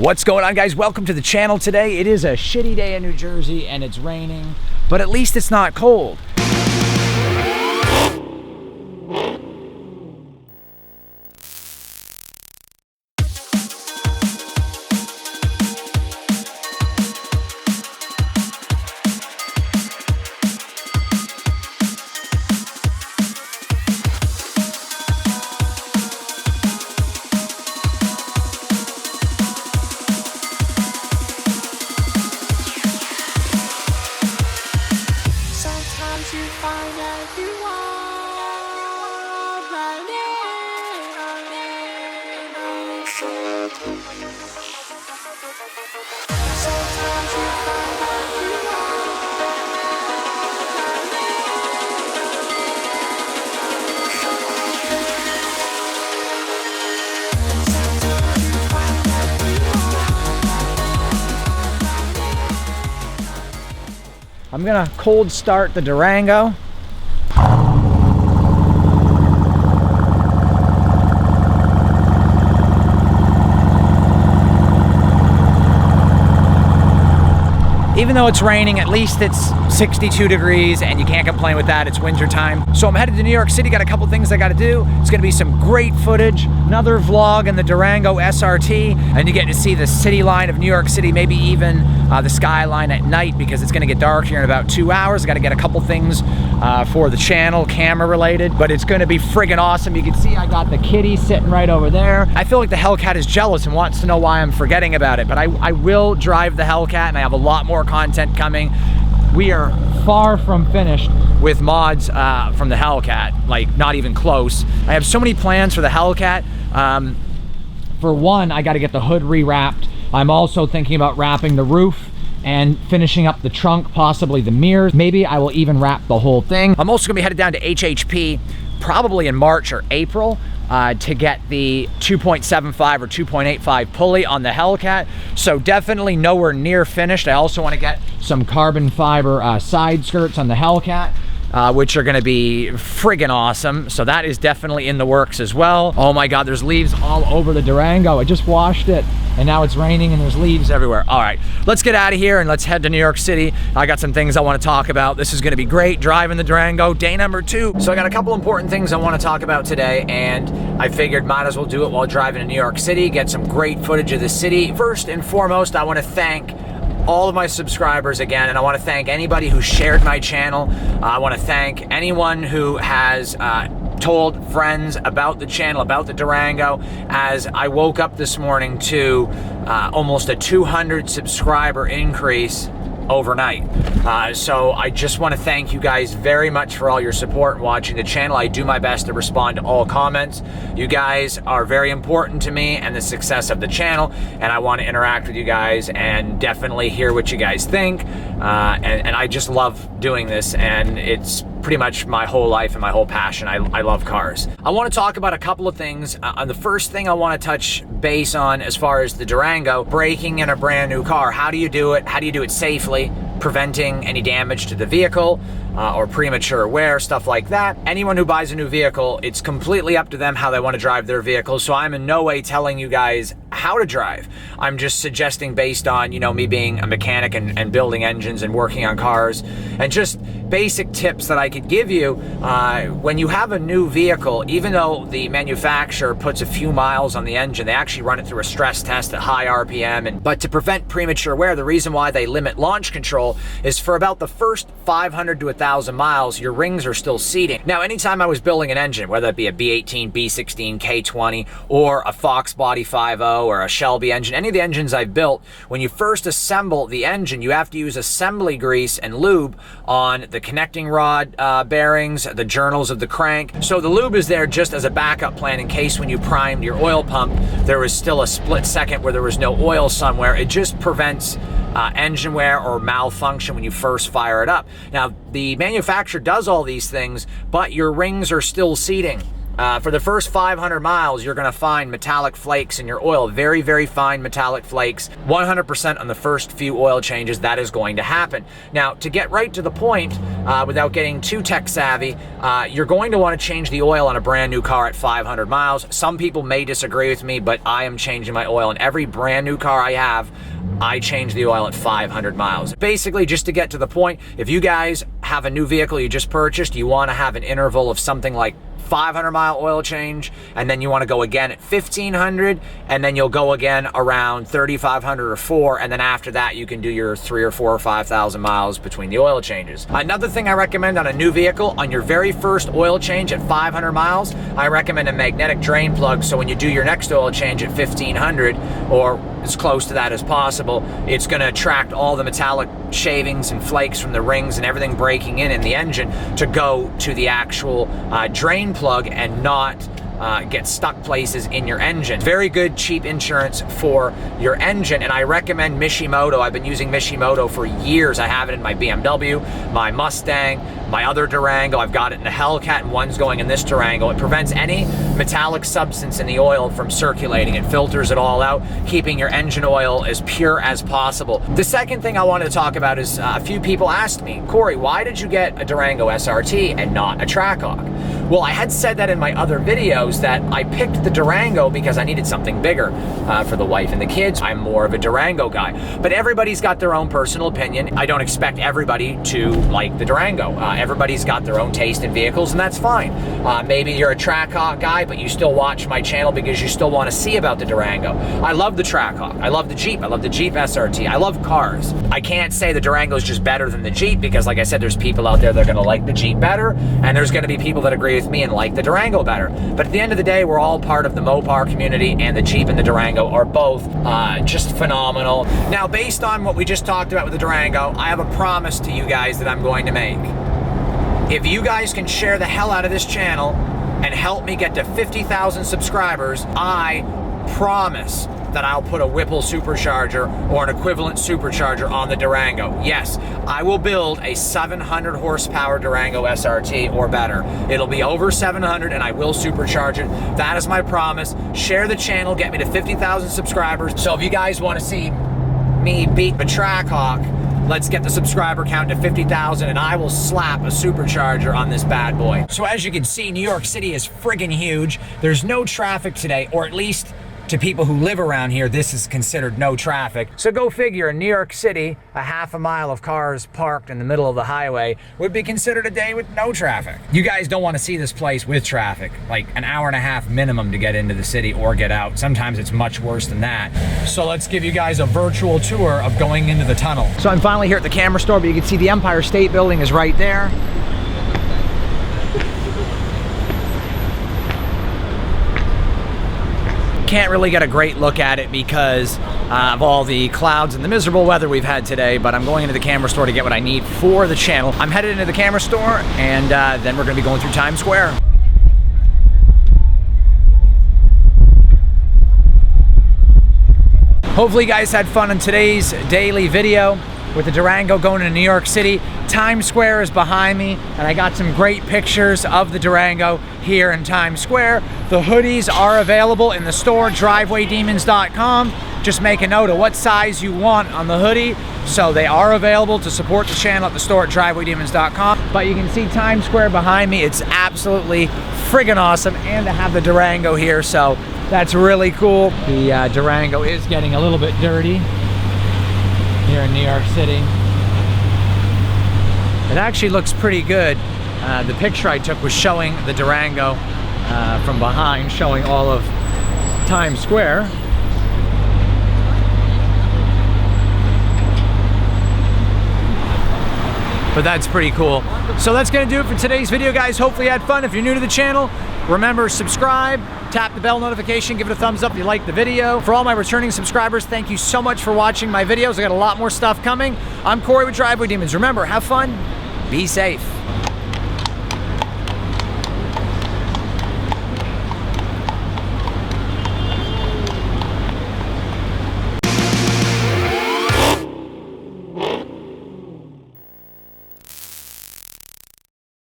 What's going on, guys? Welcome to the channel. Today it is a shitty day in New Jersey and it's raining, but at least it's not cold. I'm gonna cold start the Durango. Even though it's raining, at least it's 62 degrees and you can't complain with that. It's winter time. So I'm headed to New York City. Got a couple things I got to do. It's going to be some great footage, another vlog in the Durango SRT, and you get to see the city line of New York City, maybe even the skyline at night, because it's going to get dark here in about 2 hours. I got to get a couple things for the channel, camera related, but it's going to be friggin' awesome. You can see I got the kitty sitting right over there. I feel like the Hellcat is jealous and wants to know why I'm forgetting about it, but I will drive the Hellcat, and I have a lot more content coming. We are far from finished with mods from the Hellcat, like not even close. I have so many plans for the Hellcat. For one, I got to get the hood rewrapped. I'm also thinking about wrapping the roof and finishing up the trunk, possibly the mirrors. Maybe I will even wrap the whole thing. I'm also gonna be headed down to HHP probably in March or April to get the 2.75 or 2.85 pulley on the Hellcat. So definitely nowhere near finished. I also want to get some carbon fiber side skirts on the Hellcat, which are going to be friggin' awesome. So that is definitely in the works as well. Oh my God, there's leaves all over the Durango. I just washed it and now it's raining and there's leaves everywhere. All right, let's get out of here and let's head to New York City. I got some things I want to talk about. This is going to be great, driving the Durango, day number 2. So I got a couple important things I want to talk about today, and I figured might as well do it while driving to New York City, get some great footage of the city. First and foremost, I want to thank all of my subscribers again, and I want to thank anybody who shared my channel. I want to thank anyone who has told friends about the channel, about the Durango, as I woke up this morning to almost a 200 subscriber increase overnight. So I just want to thank you guys very much for all your support watching the channel. I do my best to respond to all comments. You guys are very important to me and the success of the channel, and I want to interact with you guys and definitely hear what you guys think. And I just love doing this, and it's pretty much my whole life and my whole passion. I love cars. I want to talk about a couple of things. The first thing I want to touch base on as far as the Durango, braking in a brand new car. How do you do it? How do you do it safely, preventing any damage to the vehicle or premature wear, stuff like that? Anyone who buys a new vehicle, it's completely up to them how they want to drive their vehicle. So I'm in no way telling you guys how to drive. I'm just suggesting based on, you know, me being a mechanic and building engines and working on cars, and just basic tips that I could give you. When you have a new vehicle, even though the manufacturer puts a few miles on the engine, they actually run it through a stress test at high RPM. But to prevent premature wear, the reason why they limit launch control is for about the first 500 to 1,000 miles, your rings are still seating. Now, anytime I was building an engine, whether it be a B18, B16, K20, or a Fox Body 5.0 or a Shelby engine, any of the engines I've built, when you first assemble the engine, you have to use assembly grease and lube on the connecting rod bearings, the journals of the crank. So the lube is there just as a backup plan in case when you primed your oil pump, there was still a split second where there was no oil somewhere. It just prevents engine wear or malfunction when you first fire it up. Now, the manufacturer does all these things, but your rings are still seating. For the first 500 miles, you're going to find metallic flakes in your oil, very, very fine metallic flakes. 100% on the first few oil changes, that is going to happen. Now, to get right to the point, without getting too tech savvy, you're going to want to change the oil on a brand new car at 500 miles. Some people may disagree with me, but I am changing my oil in every brand new car I have. I change the oil at 500 miles. Basically, just to get to the point, if you guys have a new vehicle you just purchased, you want to have an interval of something like 500-mile oil change, and then you want to go again at 1,500, and then you'll go again around 3,500 or 4, and then after that you can do your 3,000 or 4,000 or 5,000 miles between the oil changes. Another thing I recommend on a new vehicle, on your very first oil change at 500 miles, I recommend a magnetic drain plug, so when you do your next oil change at 1,500, or as close to that as possible, it's going to attract all the metallic shavings and flakes from the rings and everything breaking in the engine to go to the actual drain plug and not get stuck places in your engine. Very good, cheap insurance for your engine, and I recommend Mishimoto. I've been using Mishimoto for years. I have it in my BMW, my Mustang, my other Durango. I've got it in the Hellcat, and one's going in this Durango. It prevents any metallic substance in the oil from circulating. It filters it all out, keeping your engine oil as pure as possible. The second thing I wanted to talk about is a few people asked me, Corey, why did you get a Durango SRT and not a Trackhawk? Well, I had said that in my other videos that I picked the Durango because I needed something bigger for the wife and the kids. I'm more of a Durango guy, but everybody's got their own personal opinion. I don't expect everybody to like the Durango. Everybody's got their own taste in vehicles, and that's fine. Maybe you're a Trackhawk guy, but you still watch my channel because you still want to see about the Durango. I love the Trackhawk. I love the Jeep. I love the Jeep SRT. I love cars. I can't say the Durango is just better than the Jeep because, like I said, there's people out there that are going to like the Jeep better, and there's going to be people that agree with me and like the Durango better. But at the end of the day, we're all part of the Mopar community, and the Jeep and the Durango are both just phenomenal. Now, based on what we just talked about with the Durango, I have a promise to you guys that I'm going to make. If you guys can share the hell out of this channel and help me get to 50,000 subscribers, I promise that I'll put a Whipple supercharger or an equivalent supercharger on the Durango. Yes, I will build a 700 horsepower Durango SRT or better. It'll be over 700 and I will supercharge it. That is my promise. Share the channel, get me to 50,000 subscribers. So if you guys want to see me beat the Trackhawk, let's get the subscriber count to 50,000 and I will slap a supercharger on this bad boy. So as you can see, New York City is friggin' huge. There's no traffic today, or at least to people who live around here, this is considered no traffic. So go figure, in New York City, a half a mile of cars parked in the middle of the highway would be considered a day with no traffic. You guys don't want to see this place with traffic, like an hour and a half minimum to get into the city or get out. Sometimes it's much worse than that. So let's give you guys a virtual tour of going into the tunnel. So I'm finally here at the camera store, but you can see the Empire State Building is right there. Can't really get a great look at it because of all the clouds and the miserable weather we've had today, but I'm going into the camera store to get what I need for the channel. I'm headed into the camera store, and then we're going to be going through Times Square. Hopefully you guys had fun in today's daily video with the Durango going to New York City. Times Square is behind me, and I got some great pictures of the Durango here in Times Square. The hoodies are available in the store, drivewaydemons.com. Just make a note of what size you want on the hoodie. So they are available to support the channel at the store at drivewaydemons.com. But you can see Times Square behind me. It's absolutely friggin' awesome, and to have the Durango here, so that's really cool. The Durango is getting a little bit dirty here in New York City. It actually looks pretty good. The picture I took was showing the Durango from behind, showing all of Times Square. But that's pretty cool. So that's gonna do it for today's video, guys. Hopefully you had fun. If you're new to the channel, remember, subscribe, tap the bell notification, give it a thumbs up if you liked the video. For all my returning subscribers, thank you so much for watching my videos. I got a lot more stuff coming. I'm Corey with Driveway Demons. Remember, have fun, be safe.